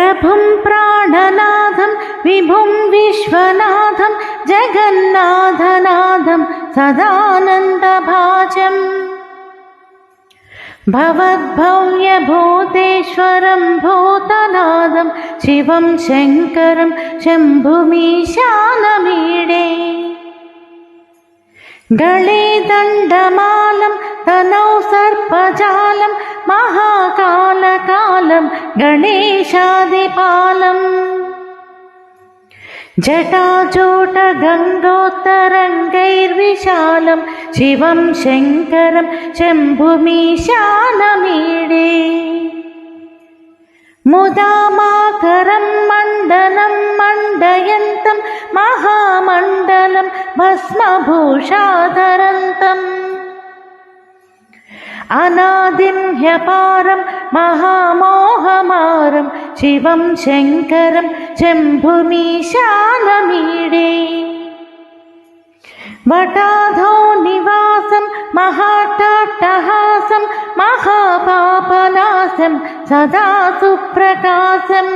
प्रभुं प्राणनाथं विभुं विश्वनाथं जगन्नाथनाथं सदानन्दभाजम् भवद्भव्यभूतेश्वरं भूतनाथं शिवं शङ्करं शम्भुमीशानमीडे गले दण्डमालं तनौ सर्पजालं महाकालकालं गणेशादिपालम् जटाजूटगङ्गोत्तरङ्गैर्विशालं शिवं शङ्करं शम्भुमीशानमीडे मुदामाकरं मण्डनं मण्डयन्तं महामण्डलं भस्मभूषाधरन्तम् अनादिं ह्यपारं महामोहमारं शिवं शङ्करं शम्भुमीशानमीडे वटाधौ निवासं महाट्टहासं महापापनाशं सदा सुप्रकाशम्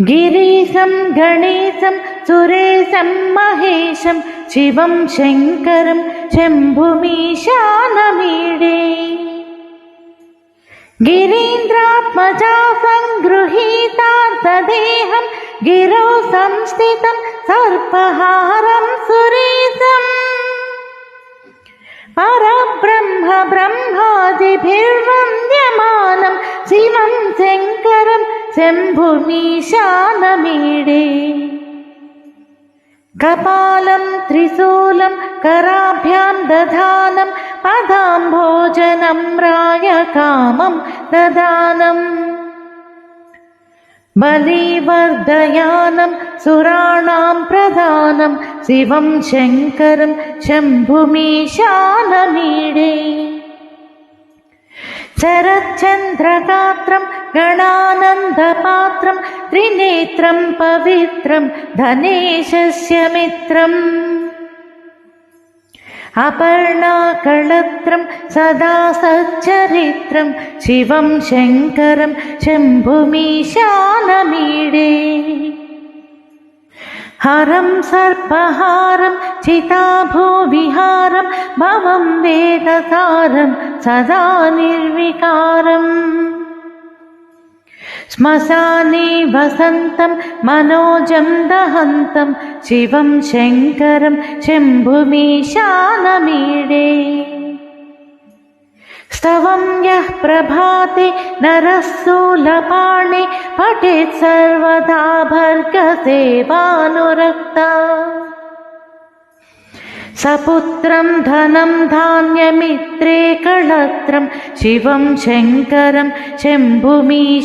गिरीशं गणेशं सुरेशं महेशं शिवं शङ्करं शम्भुमीशानमीडे गिरीन्द्रात्मजा सङ्गृहीतार्थदेहं गिरौ संस्थितं सर्पहारं सुरेशम् परब्रह्म ब्रह्मादिभिर्वन्द्यमानं शिवं शङ्करं शम्भुमीशानमीडे कपालं त्रिशूलं कराभ्यां दधानं पदाम्भोजनं रायकामं ददानम् बलिवर्धयानं सुराणां प्रधानं शिवं शङ्करं शम्भुमीशानमीडे शरच्चन्द्रगात्रं गणानन्दपात्रं त्रिनेत्रं पवित्रं धनेशस्य मित्रम् अपर्णाकळत्रं सदा सच्चरित्रं शिवं शङ्करं शम्भुमीशानमीडे हरं सर्पहारं चिताभूविहारं भवं वेदसारं सदा निर्विकारम् श्मशाने वसन्तं मनोजं दहन्तं शिवं शङ्करं शम्भुमीशानमीडे स्तवं यः प्रभाते नरः शूलपाणे पठेत् सर्वदा भर्गसेवानुरक्ता सपुत्रं धनं धान्यमित्रे कळत्रं शिवं शङ्करं शम्भुमीशानमीडे।